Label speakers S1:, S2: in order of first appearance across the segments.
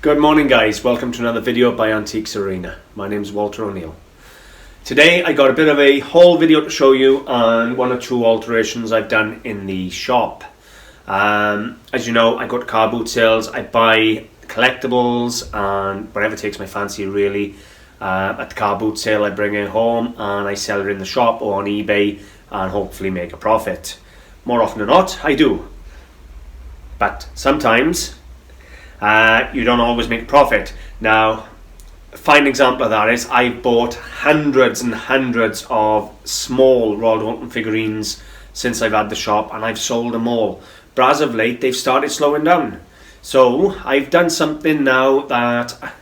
S1: Good morning guys, welcome to another video by Antiquesarena. My name is Walter O'Neill. Today I got a bit of a haul video to show you on one or two alterations I've done in the shop. As you know, I go to car boot sales, I buy collectibles and whatever takes my fancy really. At the car boot sale I bring it home and I sell it in the shop or on eBay and hopefully make a profit. More often than not I do, but sometimes you don't always make a profit. Now, a fine example of that is I've bought hundreds and hundreds of small Royal Dalton figurines since I've had the shop, and I've sold them all. But as of late, they've started slowing down. So I've done something now that,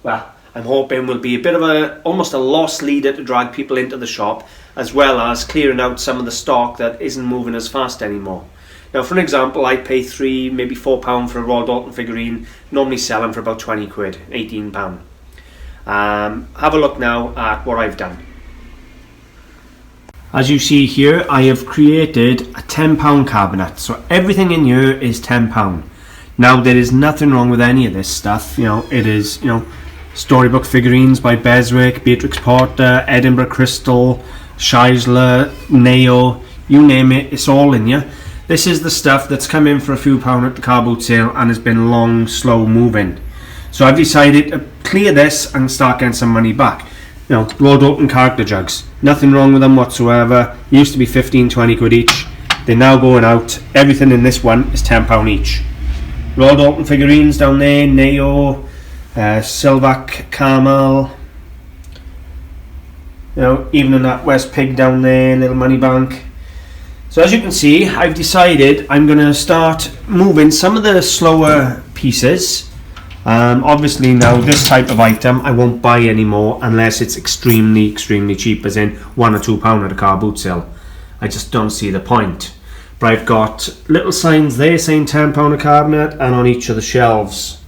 S1: well, I'm hoping will be a bit of almost a loss leader to drag people into the shop, as well as clearing out some of the stock that isn't moving as fast anymore. Now, for an example, I pay £3, maybe £4 for a Royal Dalton figurine. Normally sell them for about 20 quid, £18. Have a look now at what I've done. As you see here, I have created a £10 cabinet. So everything in here is £10. Now, there is nothing wrong with any of this stuff. It is, storybook figurines by Beswick, Beatrix Potter, Edinburgh Crystal, Scheisler, Neo, you name it, it's all in here. This is the stuff that's come in for a few pound at the car boot sale and has been long, slow moving. So I've decided to clear this and start getting some money back. Royal Dalton character jugs. Nothing wrong with them whatsoever. Used to be 15, 20 quid each. They're now going out. Everything in this one is £10 each. Royal Dalton figurines down there, Neo, Silvac, Carmel. Even in that West Pig down there, Little Money Bank. So as you can see, I've decided I'm going to start moving some of the slower pieces. Obviously now this type of item I won't buy anymore unless it's extremely cheap, as in £1 or £2 at a car boot sale. I just don't see the point. But I've got little signs there saying £10 a cabinet and on each of the shelves.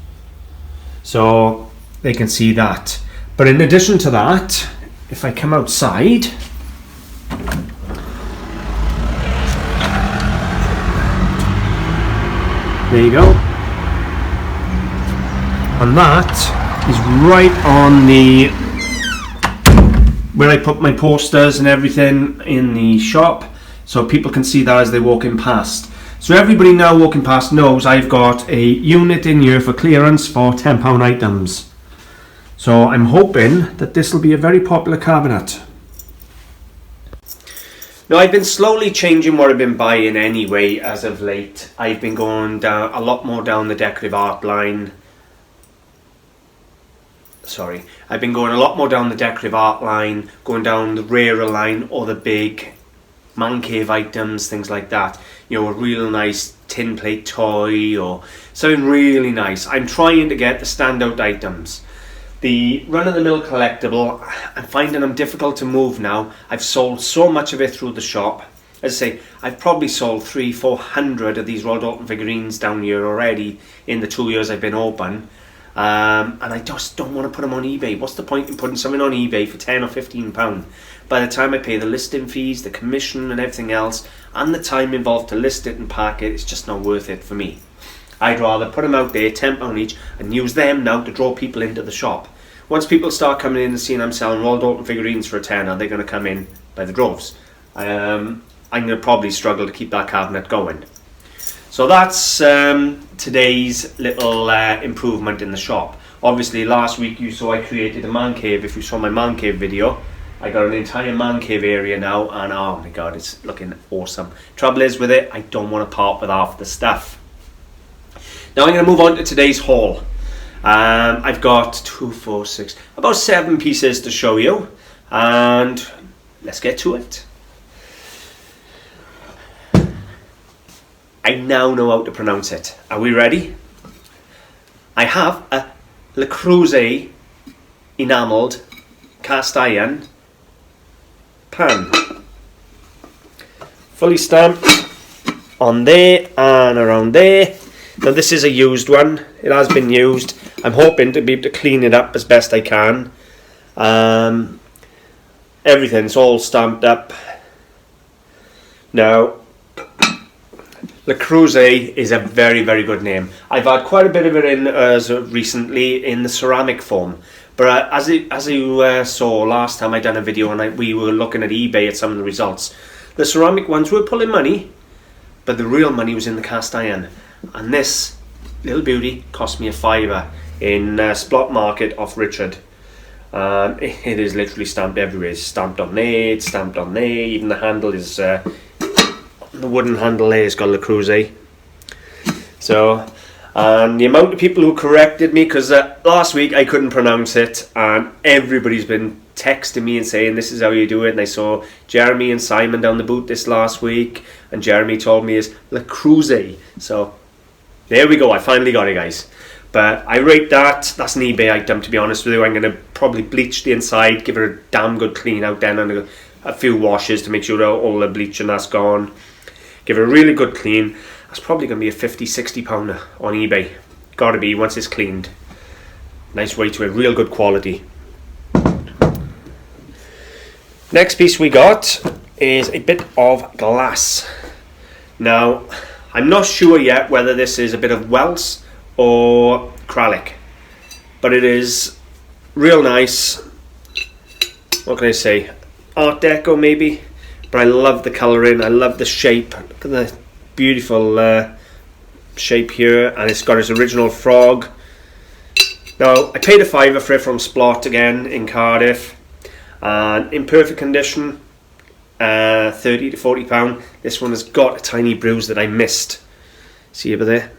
S1: So they can see that. But in addition to that, if I come outside, there you go. And that is right on the where I put my posters and everything in the shop, so people can see that as they walk in past. So everybody now walking past knows I've got a unit in here for clearance for £10 items. So I'm hoping that this will be a very popular cabinet. Now, I've been slowly changing what I've been buying anyway as of late. I've been going down a lot more down the decorative art line. I've been going a lot more down the decorative art line, going down the rarer line or the big man cave items, things like that. A real nice tin plate toy or something really nice. I'm trying to get the standout items. The run-of-the-mill collectible, I'm finding them difficult to move now. I've sold so much of it through the shop. As I say, I've probably sold 300-400 of these Royal Dalton figurines down here already in the 2 years I've been open. And I just don't want to put them on eBay. What's the point in putting something on eBay for £10 or £15? By the time I pay the listing fees, the commission and everything else, and the time involved to list it and pack it, it's just not worth it for me. I'd rather put them out there, £10 each, and use them now to draw people into the shop. Once people start coming in and seeing I'm selling Royal Dalton figurines for a tenner, they're going to come in by the droves. I'm going to probably struggle to keep that cabinet going. So that's today's little improvement in the shop. Obviously last week you saw I created a man cave. If you saw my man cave video, I got an entire man cave area now, and oh my god, it's looking awesome. Trouble is with it, I don't want to part with half the stuff. Now I'm going to move on to today's haul. I've got about 7 pieces to show you, and let's get to it. I now know how to pronounce it. Are we ready? I have a Le Creuset enamelled cast iron pan, fully stamped on there and around there. Now this is a used one. It has been used. I'm hoping to be able to clean it up as best I can. Everything's all stamped up. Now Le Creuset is a very, very good name. I've had quite a bit of it in recently in the ceramic form. But as you saw last time I done a video and we were looking at eBay at some of the results, the ceramic ones were pulling money, but the real money was in the cast iron. And this little beauty cost me a £5 in Splott Market off Richard. It is literally stamped everywhere. It's stamped on there, it's stamped on there. Even the handle is... the wooden handle there has got Le Creuset. So, and the amount of people who corrected me, because last week I couldn't pronounce it, and everybody's been texting me and saying this is how you do it. And I saw Jeremy and Simon down the boot this last week, and Jeremy told me it's Le Creuset. So there we go, I finally got it, guys. But I rate that. That's an eBay item, to be honest with you. I'm going to probably bleach the inside, give it a damn good clean out then, and a few washes to make sure all the bleach and that's gone. Give it a really good clean. That's probably going to be a £50-60 on eBay. Gotta be, once it's cleaned. Nice weight to it, real good quality. Next piece we got is a bit of glass. Now, I'm not sure yet whether this is a bit of Wells or acrylic, but it is real nice. What can I say? Art Deco maybe? But I love the colouring, I love the shape. Look at the beautiful shape here, and it's got its original frog. Now, I paid a £5 for it from Splott again in Cardiff, and in perfect condition, £30 to £40. This one has got a tiny bruise that I missed. See over there?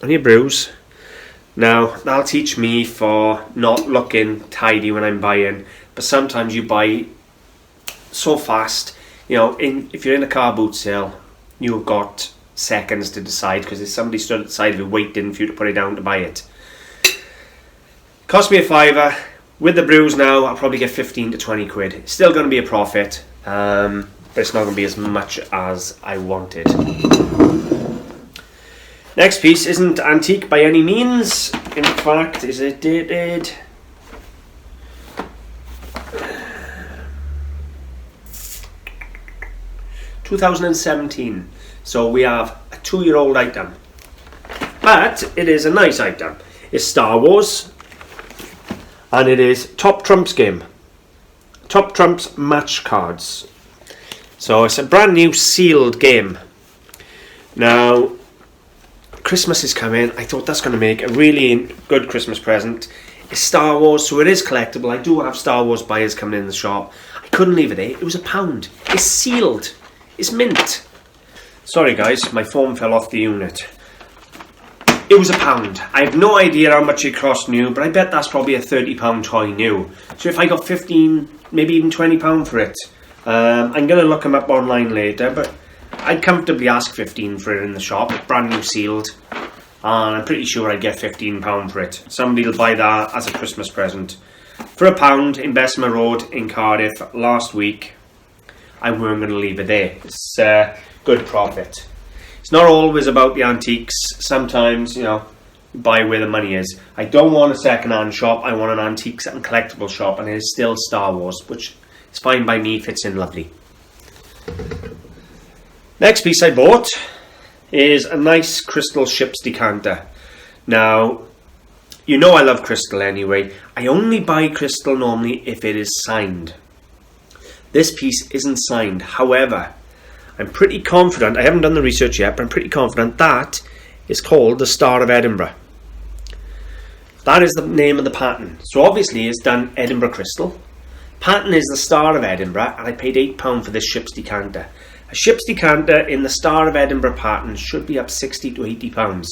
S1: Only a bruise. Now, that'll teach me for not looking tidy when I'm buying, but sometimes you buy so fast. You know, if you're in a car boot sale, you've got seconds to decide, because there's somebody stood at the side of it waiting for you to put it down to buy it. Cost me a £5. With the bruise now, I'll probably get 15 to 20 quid. It's still going to be a profit, but it's not going to be as much as I wanted. Next piece isn't antique by any means. In fact, is it dated? 2017, so we have a 2-year-old item, but it is a nice item. It's Star Wars, and it is Top Trumps game, Top Trumps match cards. So it's a brand new sealed game. Now Christmas is coming. I thought that's going to make a really good Christmas present. It's Star Wars, so it is collectible. I do have Star Wars buyers coming in the shop. I couldn't leave it there. It was £1. It's sealed. It's mint. Sorry guys, my phone fell off the unit. It was £1. I have no idea how much it cost new, but I bet that's probably a £30 toy new. So if I got 15, maybe even £20 for it, I'm going to look them up online later, but I'd comfortably ask 15 for it in the shop. It's brand new sealed, and I'm pretty sure I'd get £15 for it. Somebody will buy that as a Christmas present. For £1 in Bessemer Road in Cardiff last week, I weren't going to leave it there. It's good profit. It's not always about the antiques. Sometimes, you know, you buy where the money is. I don't want a second-hand shop. I want an antiques and collectible shop, and it is still Star Wars, which is fine by me, fits in lovely. Next piece I bought is a nice crystal ship's decanter. Now, you know I love crystal anyway. I only buy crystal normally if it is signed. This piece isn't signed. However, I'm pretty confident, I haven't done the research yet, but I'm pretty confident that is called the Star of Edinburgh. That is the name of the pattern. So obviously it's done Edinburgh crystal. Pattern is the Star of Edinburgh, and I paid £8 for this ship's decanter. A ship's decanter in the Star of Edinburgh pattern should be up £60 to £80.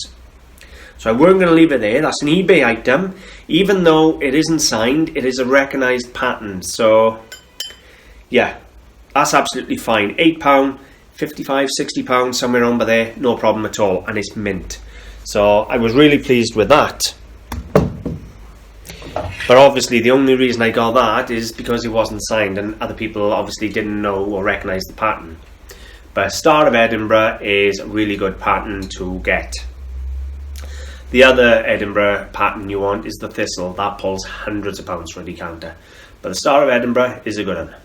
S1: So I weren't going to leave it there. That's an eBay item. Even though it isn't signed, it is a recognised pattern. So yeah, that's absolutely fine. £8, £55, £60, somewhere around by there, no problem at all, and it's mint. So I was really pleased with that. But obviously the only reason I got that is because it wasn't signed, and other people obviously didn't know or recognise the pattern. But Star of Edinburgh is a really good pattern to get. The other Edinburgh pattern you want is the Thistle. That pulls hundreds of pounds for a decanter. But the Star of Edinburgh is a good one.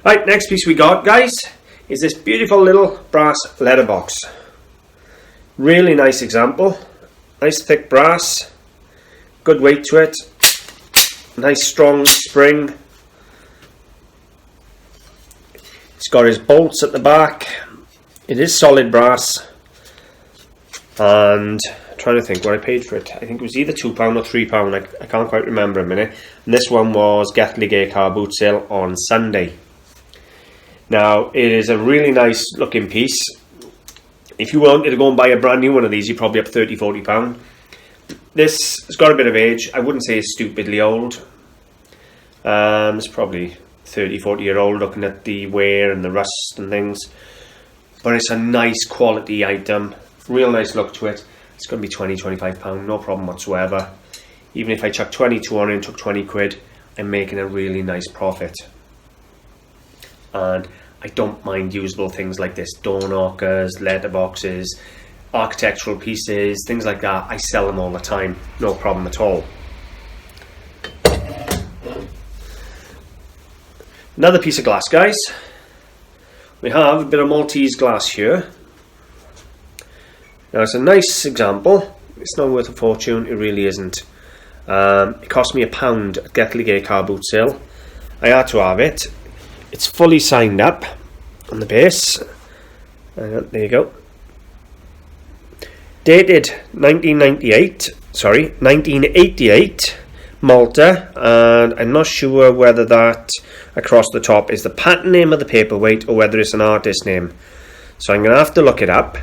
S1: Right, next piece we got, guys, is this beautiful little brass letterbox. Really nice example. Nice thick brass, good weight to it, nice strong spring. It's got his bolts at the back. It is solid brass, and I'm trying to think what I paid for it. I think it was either £2 or £3. I can't quite remember a minute. And this one was Gay car boot sale on Sunday. Now it is a really nice looking piece. If you wanted to go and buy a brand new one of these, you're probably up £30–40. This has got a bit of age. I wouldn't say it's stupidly old. It's probably 30–40 year old, looking at the wear and the rust and things. But it's a nice quality item. Real nice look to it. It's going to be £20–25, no problem whatsoever. Even if I chuck 22 on it and took 20 quid, I'm making a really nice profit. And I don't mind usable things like this, door knockers, letterboxes, architectural pieces, things like that. I sell them all the time, no problem at all. Another piece of glass, guys. We have a bit of Maltese glass here. Now it's a nice example. It's not worth a fortune, it really isn't. It cost me £1 at Gay car boot sale. I had to have it. It's fully signed up on the base. There you go. Dated 1988, Malta, and I'm not sure whether that across the top is the patent name of the paperweight or whether it's an artist name. So I'm going to have to look it up.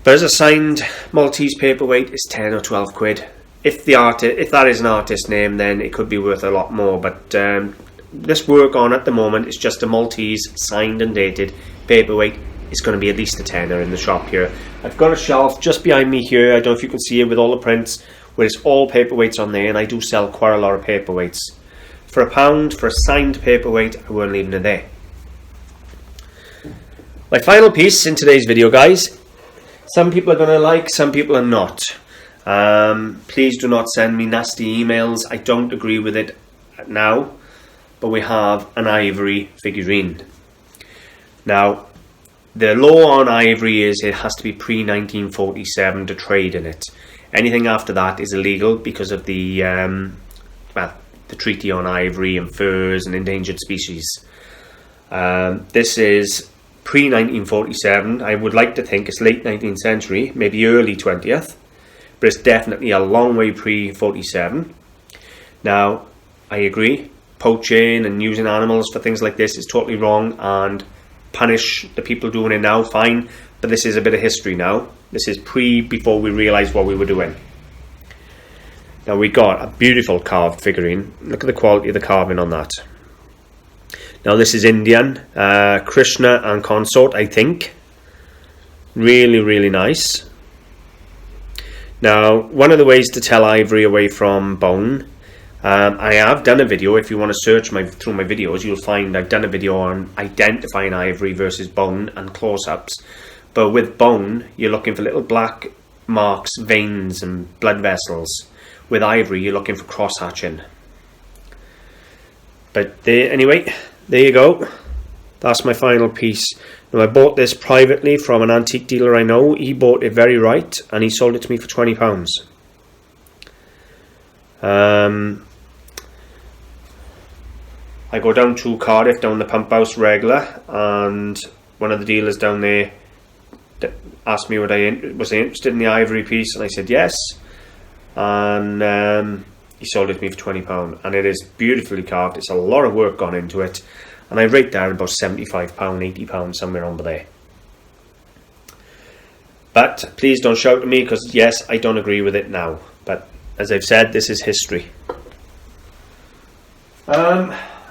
S1: But as a signed Maltese paperweight, it's 10 or 12 quid. If that is an artist name, then it could be worth a lot more. But this work on at the moment is just a Maltese signed and dated paperweight. It's going to be at least a tenner in the shop here. I've got a shelf just behind me here. I don't know if you can see it, with all the prints, where it's all paperweights on there, and I do sell quite a lot of paperweights. For £1 for a signed paperweight, I won't leave it there. My final piece in today's video, guys. Some people are going to like, some people are not. Please do not send me nasty emails. I don't agree with it now. But we have an ivory figurine. Now, the law on ivory is it has to be pre-1947 to trade in it. Anything after that is illegal because of the the treaty on ivory and furs and endangered species. This is pre-1947. I would like to think it's late 19th century, maybe early 20th, but it's definitely a long way pre-47. Now, I agree. Poaching and using animals for things like this is totally wrong, and punish the people doing it now, fine, but this is a bit of history now. This is before we realised what we were doing. Now we got a beautiful carved figurine. Look at the quality of the carving on that. Now this is Indian, Krishna and consort, I think. Really, really nice. Now, one of the ways to tell ivory away from bone, I have done a video. If you want to search through my videos, you'll find I've done a video on identifying ivory versus bone and close-ups. But with bone, you're looking for little black marks, veins and blood vessels. With ivory, you're looking for cross-hatching. But anyway, there you go. That's my final piece. Now I bought this privately from an antique dealer I know. He bought it very right, and he sold it to me for £20. I go down to Cardiff, down the pump house regular, and one of the dealers down there asked me was I interested in the ivory piece, and I said yes, and he sold it to me for £20, and it is beautifully carved. It's a lot of work gone into it, and I rate that at about £75, £80, somewhere under there. But please don't shout at me, because yes, I don't agree with it now, but as I've said, this is history.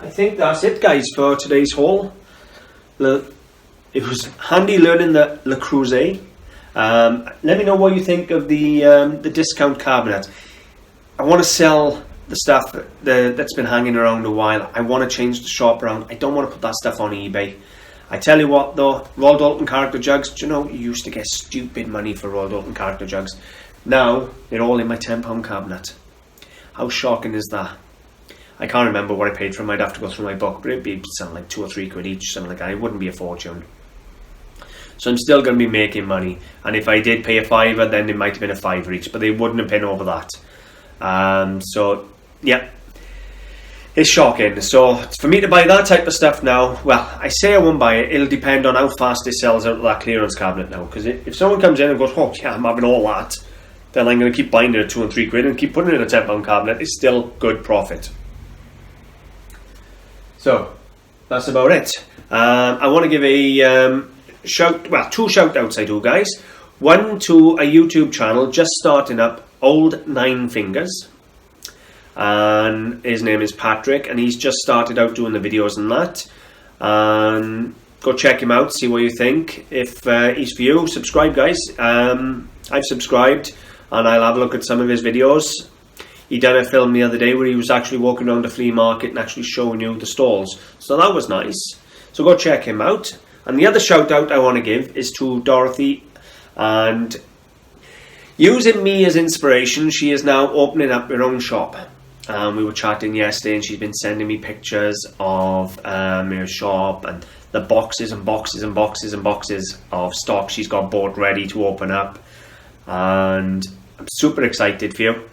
S1: I think that's it, guys, for today's haul. It was handy learning the Le Creuset. Let me know what you think of the discount cabinet. I want to sell the stuff that's been hanging around a while. I want to change the shop around. I don't want to put that stuff on eBay. I tell you what though, Royal Dalton character jugs, do you know, you used to get stupid money for Royal Dalton character jugs. Now, they're all in my £10 cabinet. How shocking is that? I can't remember what I paid for them. I'd have to go through my book, but it'd be something like £2 or £3 each, something like that. It wouldn't be a fortune. So I'm still going to be making money. And if I did pay a £5, then it might have been a £5 each, but they wouldn't have been over that. So yeah, it's shocking. So for me to buy that type of stuff now, well, I say I won't buy it. It'll depend on how fast it sells out of that clearance cabinet now. Because if someone comes in and goes, oh yeah, I'm having all that, then I'm going to keep buying it at £2 and £3 and keep putting it in a £10 cabinet. It's still good profit. So that's about it. I want to give a two shout outs I do, guys. One to a YouTube channel just starting up, Old Nine Fingers, and his name is Patrick, and he's just started out doing the videos and that. Go check him out, see what you think. If he's for you, subscribe, guys. I've subscribed, and I'll have a look at some of his videos. He done a film the other day where he was actually walking around the flea market and actually showing you the stalls, so that was nice. So go check him out. And the other shout out I want to give is to Dorothy, and using me as inspiration, she is now opening up her own shop. We were chatting yesterday and she's been sending me pictures of her shop and the boxes and boxes and boxes and boxes of stock she's got bought ready to open up, and I'm super excited for you.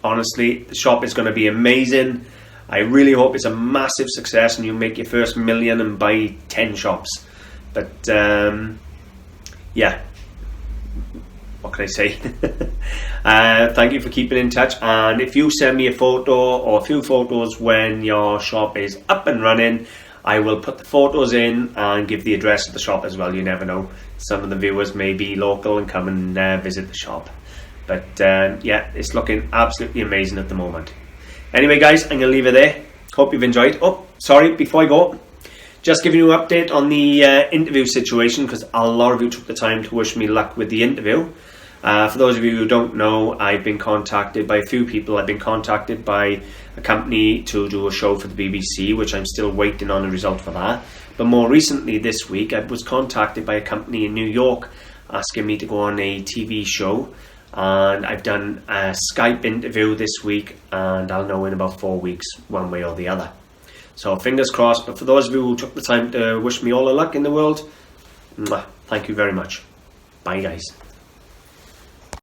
S1: Honestly, the shop is going to be amazing. I really hope it's a massive success and you make your first million and buy 10 shops. But yeah, what can I say? Thank you for keeping in touch, and if you send me a photo or a few photos when your shop is up and running, I will put the photos in and give the address of the shop as well. You never know, some of the viewers may be local and come and visit the shop. But yeah, it's looking absolutely amazing at the moment. Anyway, guys, I'm going to leave it there. Hope you've enjoyed. Oh, sorry, before I go, just giving you an update on the interview situation, because a lot of you took the time to wish me luck with the interview. For those of you who don't know, I've been contacted by a few people. I've been contacted by a company to do a show for the BBC, which I'm still waiting on the result for that. But more recently this week, I was contacted by a company in New York asking me to go on a TV show. And I've done a Skype interview this week, and I'll know in about 4 weeks one way or the other. So fingers crossed. But for those of you who took the time to wish me all the luck in the world, thank you very much. Bye, guys.